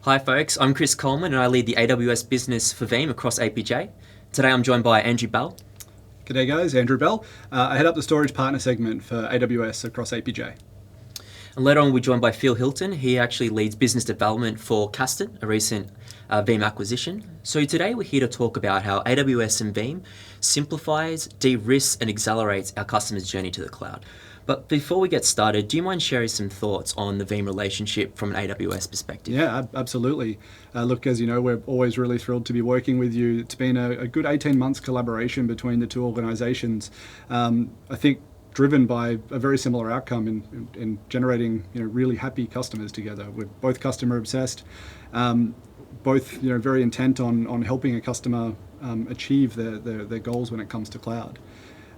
Hi folks, I'm Chris Coleman and I lead the AWS business for Veeam across APJ. Today I'm joined by Andrew Bell. G'day guys, Andrew Bell. I head up the storage partner segment for AWS across APJ. And later on we're joined by Phil Hilton. He actually leads business development for Caston, a recent Veeam acquisition. So today we're here to talk about how AWS and Veeam simplifies, de-risks and accelerates our customers' journey to the cloud. But before we get started, do you mind sharing some thoughts on the Veeam relationship from an AWS perspective? Yeah, absolutely. Look, as you know, we're always really thrilled to be working with you. It's been a good 18 months collaboration between the two organizations. I think driven by a very similar outcome in generating really happy customers together. We're both customer obsessed, both very intent on helping a customer achieve their goals when it comes to cloud.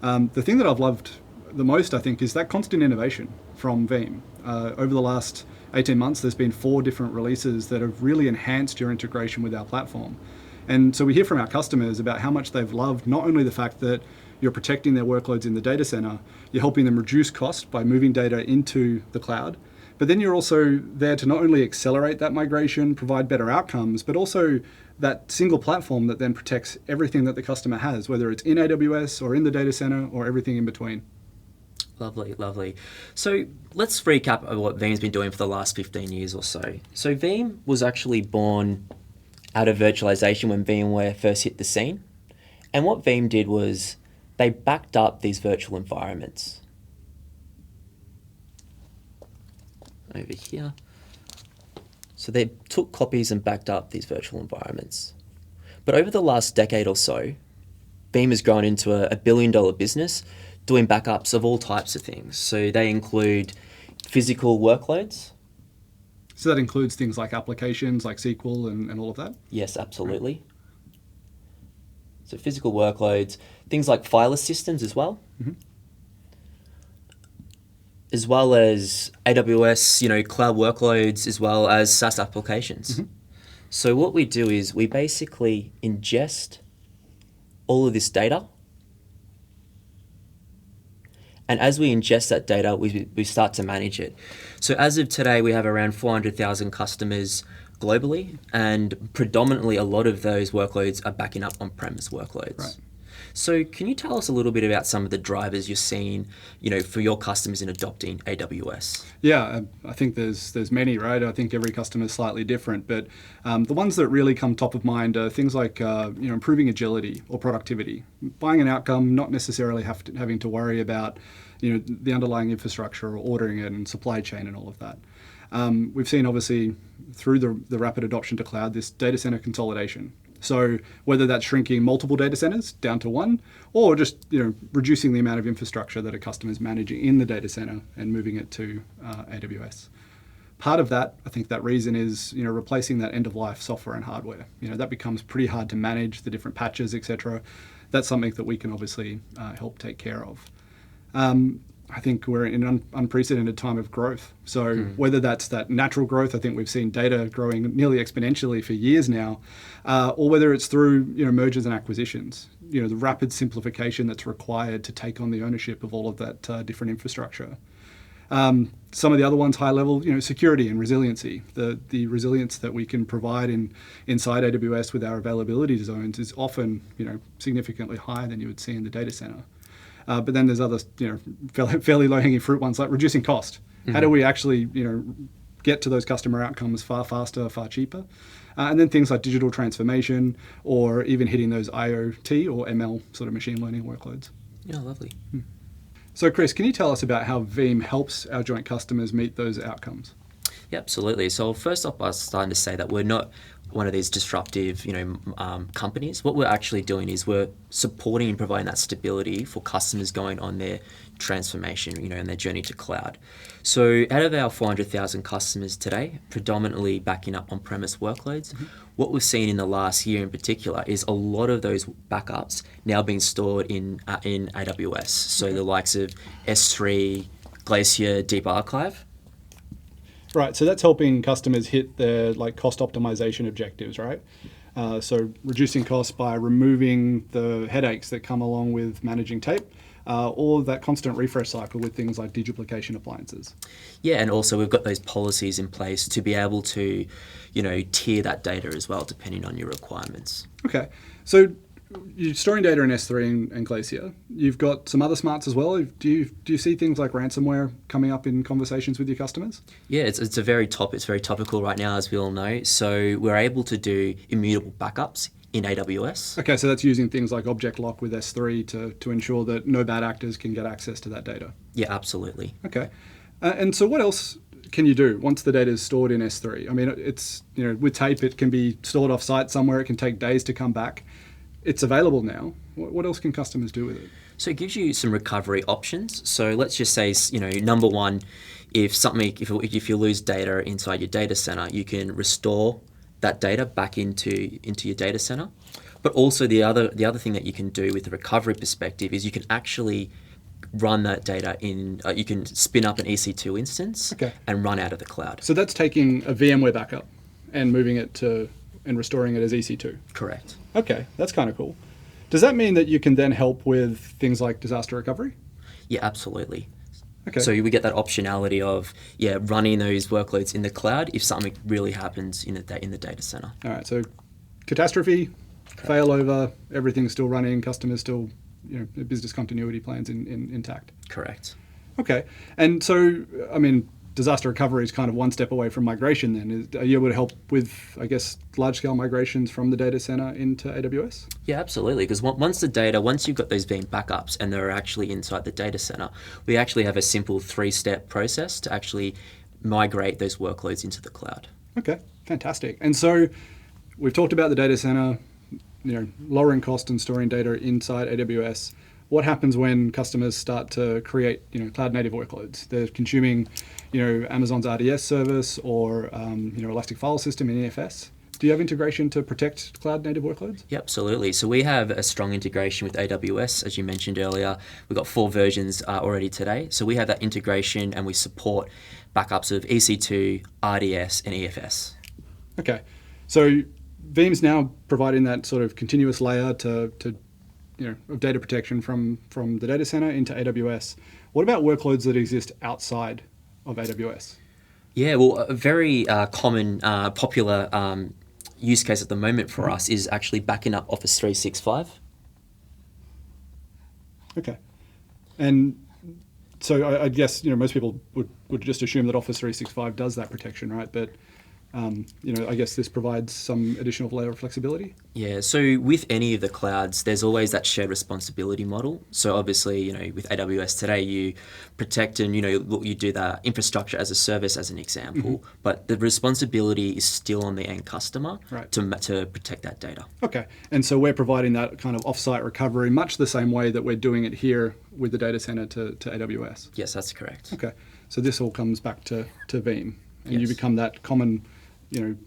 The thing that I've loved the most, I think, is that constant innovation from Veeam. Over the last 18 months, there's been 4 different releases that have really enhanced your integration with our platform. And so we hear from our customers about how much they've loved not only the fact that you're protecting their workloads in the data center, you're helping them reduce cost by moving data into the cloud, but then you're also there to not only accelerate that migration, provide better outcomes, but also that single platform that then protects everything that the customer has, whether it's in AWS or in the data center or everything in between. Lovely, lovely. So let's recap what Veeam's been doing for the last 15 years or so. So Veeam was actually born out of virtualization when VMware first hit the scene. And what Veeam did was they backed up these virtual environments. Over here. So they took copies and backed up these virtual environments. But over the last decade or so, Veeam has grown into a billion-dollar business doing backups of all types of things. So they include physical workloads. So that includes things like applications like SQL and all of that? Yes, absolutely. Right. So physical workloads, things like file systems as well. Mm-hmm. As well as AWS, cloud workloads, as well as SaaS applications. Mm-hmm. So what we do is we basically ingest all of this data. And as we ingest that data, we start to manage it. So as of today, we have around 400,000 customers globally, and predominantly a lot of those workloads are backing up on-premise workloads. Right. So can you tell us a little bit about some of the drivers you're seeing, for your customers in adopting AWS? Yeah, I think there's many, right? I think every customer is slightly different, but the ones that really come top of mind are things like improving agility or productivity, buying an outcome, not necessarily having to worry about the underlying infrastructure or ordering it and supply chain and all of that. We've seen obviously through the rapid adoption to cloud this data center consolidation. So whether that's shrinking multiple data centers down to one, or just reducing the amount of infrastructure that a customer is managing in the data center and moving it to AWS. Part of that, I think that reason is replacing that end-of-life software and hardware. That becomes pretty hard to manage, the different patches, etc. That's something that we can obviously help take care of. I think we're in an unprecedented time of growth. So whether that's that natural growth, I think we've seen data growing nearly exponentially for years now, or whether it's through mergers and acquisitions, the rapid simplification that's required to take on the ownership of all of that different infrastructure. Some of the other ones, high level, security and resiliency. The resilience that we can provide inside AWS with our availability zones is often significantly higher than you would see in the data center. But then there's other, fairly low-hanging fruit ones like reducing cost. Mm-hmm. How do we actually, get to those customer outcomes far faster, far cheaper? And then things like digital transformation, or even hitting those IoT or ML sort of machine learning workloads. Yeah, lovely. So, Chris, can you tell us about how Veeam helps our joint customers meet those outcomes? Yeah, absolutely. So first off, I was starting to say that we're not one of these disruptive, companies. What we're actually doing is we're supporting and providing that stability for customers going on their transformation, and their journey to cloud. So out of our 400,000 customers today, predominantly backing up on-premise workloads, what we've seen in the last year in particular is a lot of those backups now being stored in AWS. So the likes of S3, Glacier, Deep Archive. Right, so that's helping customers hit their cost optimization objectives, right? So reducing costs by removing the headaches that come along with managing tape, or that constant refresh cycle with things like deduplication appliances. Yeah, and also we've got those policies in place to be able to, tier that data as well, depending on your requirements. Okay, so you're storing data in S3 and Glacier. You've got some other smarts as well. Do you see things like ransomware coming up in conversations with your customers? Yeah, it's very topical right now, as we all know. So we're able to do immutable backups in AWS. Okay, so that's using things like object lock with S3 to ensure that no bad actors can get access to that data. Yeah, absolutely. Okay, and so what else can you do once the data is stored in S3? I mean, it's with tape, it can be stored off-site somewhere. It can take days to come back. It's available now. What else can customers do with it? So it gives you some recovery options. So let's just say, number one, if you lose data inside your data center, you can restore that data back into your data center. But also the other thing that you can do with the recovery perspective is you can actually run that data in. You can spin up an EC2 instance and run out of the cloud. So that's taking a VMware backup and moving it and restoring it as EC2. Correct. Okay, that's kind of cool. Does that mean that you can then help with things like disaster recovery? Yeah, absolutely. Okay. So we get that optionality of running those workloads in the cloud if something really happens in the data center. All right. So catastrophe, failover, everything's still running, customers still, business continuity plans intact. Correct. Okay. And so, I mean, disaster recovery is kind of one step away from migration then. Are you able to help with, I guess, large-scale migrations from the data center into AWS? Yeah, absolutely. Because once you've got those Veeam backups and they're actually inside the data center, we actually have a simple 3-step process to actually migrate those workloads into the cloud. Okay, fantastic. And so we've talked about the data center, lowering cost and storing data inside AWS. What happens when customers start to create, cloud-native workloads? They're consuming, Amazon's RDS service or, Elastic File System in EFS. Do you have integration to protect cloud-native workloads? Yeah, absolutely. So we have a strong integration with AWS, as you mentioned earlier. We've got 4 versions already today. So we have that integration and we support backups of EC2, RDS, and EFS. Okay. So Veeam's now providing that sort of continuous layer of data protection from the data center into AWS. What about workloads that exist outside of AWS? Yeah, well, a very common, popular use case at the moment for us is actually backing up Office 365. Okay. And so I guess, most people would just assume that Office 365 does that protection, right? But I guess this provides some additional layer of flexibility. Yeah, so with any of the clouds, there's always that shared responsibility model. So obviously, with AWS today, you protect and, you do that infrastructure as a service as an example, but the responsibility is still on the end customer to protect that data. Okay, and so we're providing that kind of offsite recovery much the same way that we're doing it here with the data center to AWS. Yes, that's correct. Okay, so this all comes back to Veeam, and you become that common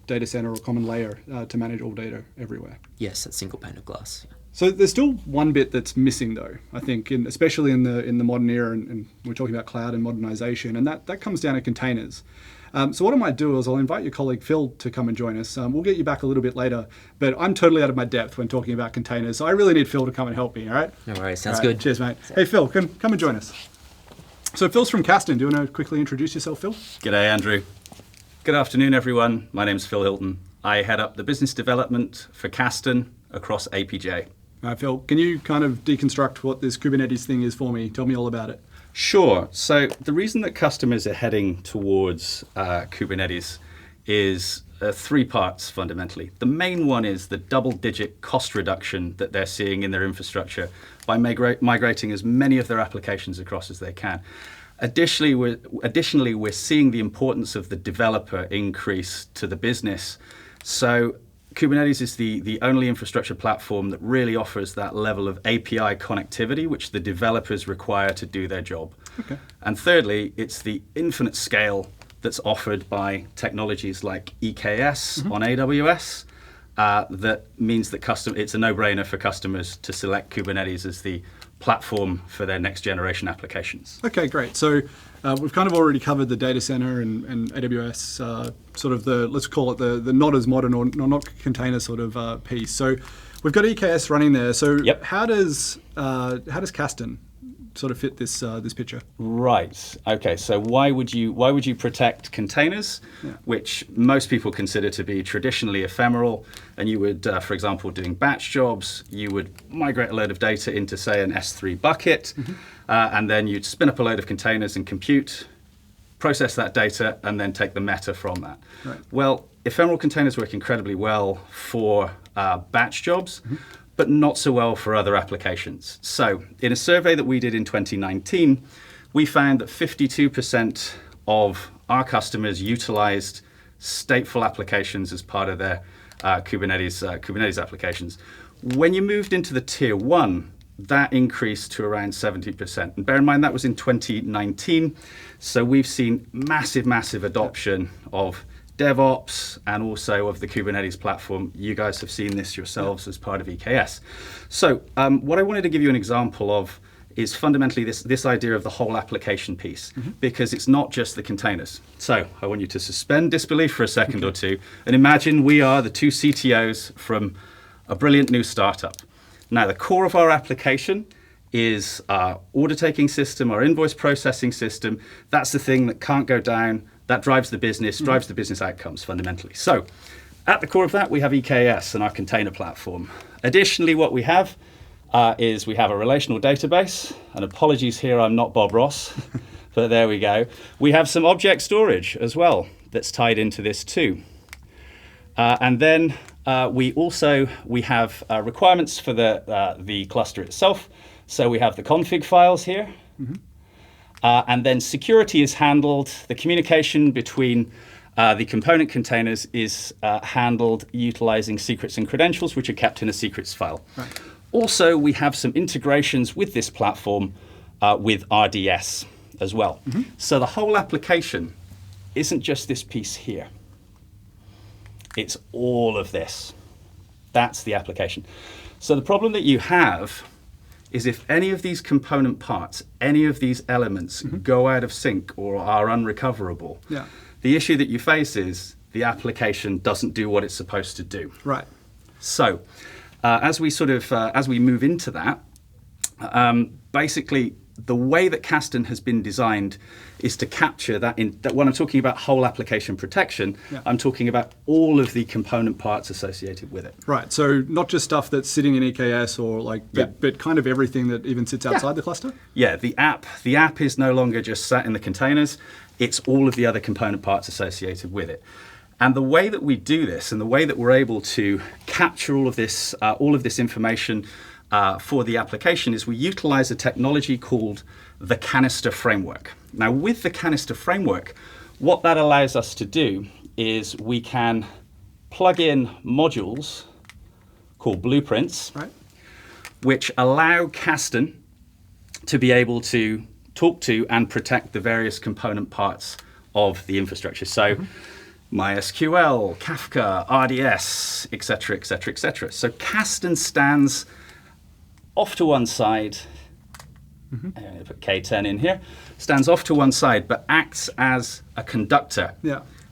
data center or common layer to manage all data everywhere. Yes, that single pane of glass. Yeah. So there's still one bit that's missing though, I think, especially in the modern era, and we're talking about cloud and modernization, and that comes down to containers. So what I might do is I'll invite your colleague Phil to come and join us. We'll get you back a little bit later, but I'm totally out of my depth when talking about containers, so I really need Phil to come and help me, all right? No worries, sounds good. Cheers, mate. Hey, Phil, come and join us. So Phil's from Kasten. Do you want to quickly introduce yourself, Phil? G'day, Andrew. Good afternoon, everyone. My name's Phil Hilton. I head up the business development for Kasten across APJ. All right, Phil, can you kind of deconstruct what this Kubernetes thing is for me? Tell me all about it. Sure. So the reason that customers are heading towards Kubernetes is 3 parts fundamentally. The main one is the double-digit cost reduction that they're seeing in their infrastructure by migrating as many of their applications across as they can. Additionally, we're seeing the importance of the developer increase to the business. So Kubernetes is the only infrastructure platform that really offers that level of API connectivity which the developers require to do their job. Okay. And thirdly, it's the infinite scale that's offered by technologies like EKS on AWS. That means that it's a no-brainer for customers to select Kubernetes as the platform for their next generation applications. Okay, great. So we've kind of already covered the data center and AWS, sort of let's call it the not as modern or not container sort of piece. So we've got EKS running there. So how does Kasten sort of fit this this picture. Right. Okay. So why would you protect containers, which most people consider to be traditionally ephemeral? And you would, for example, doing batch jobs, you would migrate a load of data into, say, an S3 bucket, and then you'd spin up a load of containers and compute, process that data, and then take the meta from that. Right. Well, ephemeral containers work incredibly well for batch jobs, but not so well for other applications. So in a survey that we did in 2019, we found that 52% of our customers utilized stateful applications as part of their Kubernetes applications. When you moved into the tier 1, that increased to around 70%. And bear in mind, that was in 2019. So we've seen massive adoption of DevOps and also of the Kubernetes platform. You guys have seen this yourselves as part of EKS. So what I wanted to give you an example of is fundamentally this idea of the whole application piece, because it's not just the containers. So I want you to suspend disbelief for a second or two and imagine we are the two CTOs from a brilliant new startup. Now, the core of our application is our order taking system, our invoice processing system. That's the thing that can't go down. That drives the business outcomes fundamentally. So at the core of that, we have EKS and our container platform. Additionally, what we have is we have a relational database. And apologies here, I'm not Bob Ross, but there we go. We have some object storage as well that's tied into this too. And then we have requirements for the cluster itself. So we have the config files here. And then security is handled. The communication between the component containers is handled utilizing secrets and credentials, which are kept in a secrets file. Right. Also, we have some integrations with this platform with RDS as well. So the whole application isn't just this piece here. It's all of this. That's the application. So the problem that you have is if any of these component parts, any of these elements go out of sync or are unrecoverable, the issue that you face is the application doesn't do what it's supposed to do. Right. So as we move into that, basically the way that Kasten has been designed is to capture that. When I'm talking about whole application protection, I'm talking about all of the component parts associated with it. Right. So not just stuff that's sitting in EKS or but kind of everything that even sits outside the cluster? Yeah, the app is no longer just sat in the containers. It's all of the other component parts associated with it. And the way that we do this and the way that we're able to capture all of this information for the application is we utilize a technology called the canister framework. Now, with the canister framework, what that allows us to do is we can plug in modules called blueprints, which allow Kasten to be able to talk to and protect the various component parts of the infrastructure. So MySQL, Kafka, RDS, etc., etc., etc. So Kasten stands off to one side. I'm going to put K10 in here. Stands off to one side, but acts as a conductor.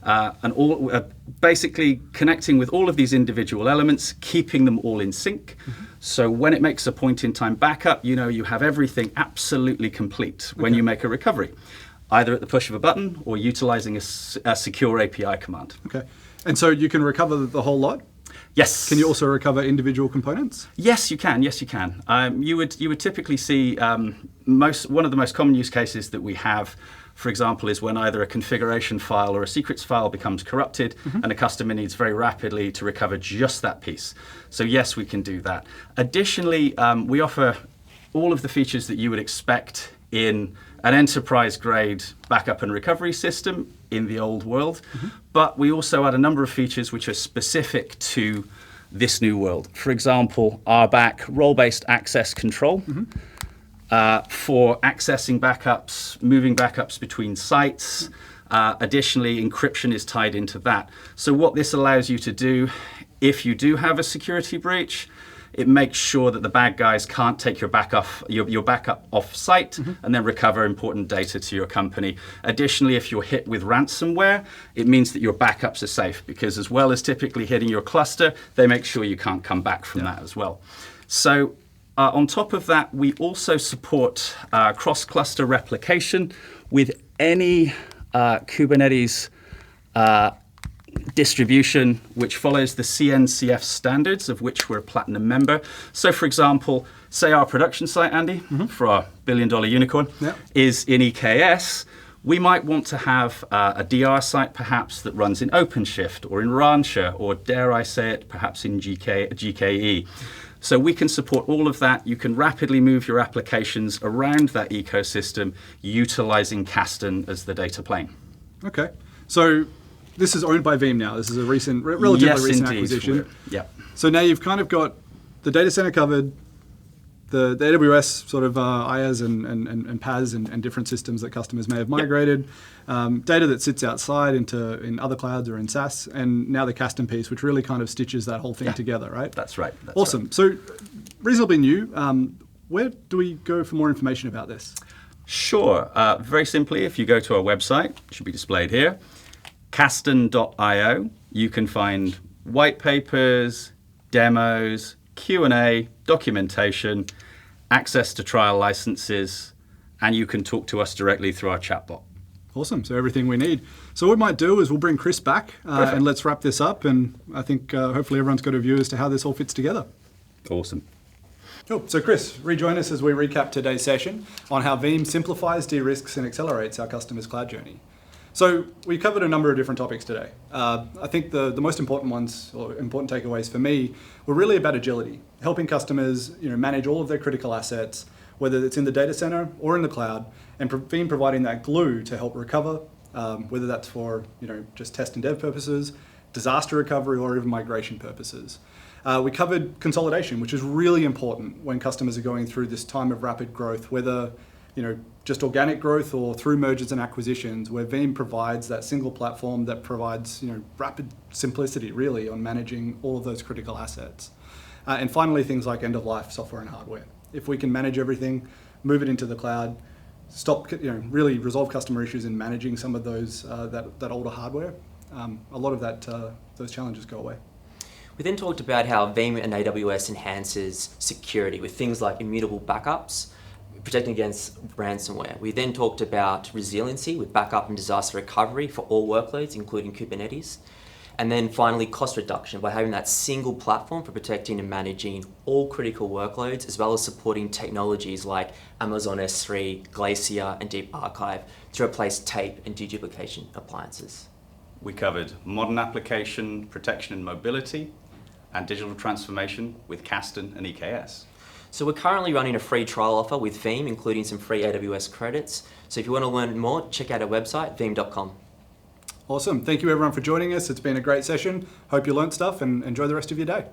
And basically connecting with all of these individual elements, keeping them all in sync. So when it makes a point-in-time backup, you have everything absolutely complete when you make a recovery, either at the push of a button or utilizing a secure API command. Okay. And so you can recover the whole lot? Yes. Can you also recover individual components? Yes, you can. Yes, you can. You would typically see one of the most common use cases that we have, for example, is when either a configuration file or a secrets file becomes corrupted and a customer needs very rapidly to recover just that piece. So yes, we can do that. Additionally, we offer all of the features that you would expect in an enterprise-grade backup and recovery system in the old world, but we also add a number of features which are specific to this new world. For example, RBAC, role-based access control, for accessing backups, moving backups between sites. Additionally, encryption is tied into that. So what this allows you to do, if you do have a security breach, it makes sure that the bad guys can't take your backup off site and then recover important data to your company. Additionally, if you're hit with ransomware, it means that your backups are safe, because as well as typically hitting your cluster, they make sure you can't come back from that as well. So On top of that, we also support cross-cluster replication with any Kubernetes distribution which follows the CNCF standards, of which we're a platinum member. So, for example, say our production site, Andy, for our billion-dollar unicorn, is in EKS. We might want to have a DR site perhaps that runs in OpenShift or in Rancher, or dare I say it, perhaps in GKE. So we can support all of that. You can rapidly move your applications around that ecosystem utilizing Kasten as the data plane. Okay. So this is owned by Veeam now. This is a recent, relatively recent acquisition. Yeah. So now you've kind of got the data center covered, the AWS sort of IaaS and PaaS and different systems that customers may have migrated, data that sits outside in other clouds or in SaaS, and now the Kasten piece, which really kind of stitches that whole thing together, right? That's right. That's awesome. Right. So reasonably new. Where do we go for more information about this? Sure. Very simply, if you go to our website, it should be displayed here, kasten.io, you can find white papers, demos, Q&A, documentation, access to trial licenses, and you can talk to us directly through our chatbot. Awesome. So everything we need. So what we might do is we'll bring Chris back and let's wrap this up. And I think hopefully everyone's got a view as to how this all fits together. Awesome. Cool. So Chris, rejoin us as we recap today's session on how Veeam simplifies, de-risks, and accelerates our customers' cloud journey. So we covered a number of different topics today. I think the most important ones, or important takeaways for me, were really about agility, helping customers manage all of their critical assets, whether it's in the data center or in the cloud, and Veeam providing that glue to help recover, whether that's for just test and dev purposes, disaster recovery, or even migration purposes. We covered consolidation, which is really important when customers are going through this time of rapid growth, whether just organic growth or through mergers and acquisitions, where Veeam provides that single platform that provides rapid simplicity really on managing all of those critical assets. And finally, things like end-of-life software and hardware. If we can manage everything, move it into the cloud, stop really resolve customer issues in managing some of those that older hardware, a lot of those challenges go away. We then talked about how Veeam and AWS enhances security with things like immutable backups, protecting against ransomware. We then talked about resiliency with backup and disaster recovery for all workloads, including Kubernetes. And then finally, cost reduction by having that single platform for protecting and managing all critical workloads, as well as supporting technologies like Amazon S3, Glacier, and Deep Archive to replace tape and deduplication appliances. We covered modern application protection and mobility and digital transformation with Kasten and EKS. So we're currently running a free trial offer with Veeam, including some free AWS credits. So if you want to learn more, check out our website, veeam.com. Awesome. Thank you everyone for joining us. It's been a great session. Hope you learned stuff and enjoy the rest of your day.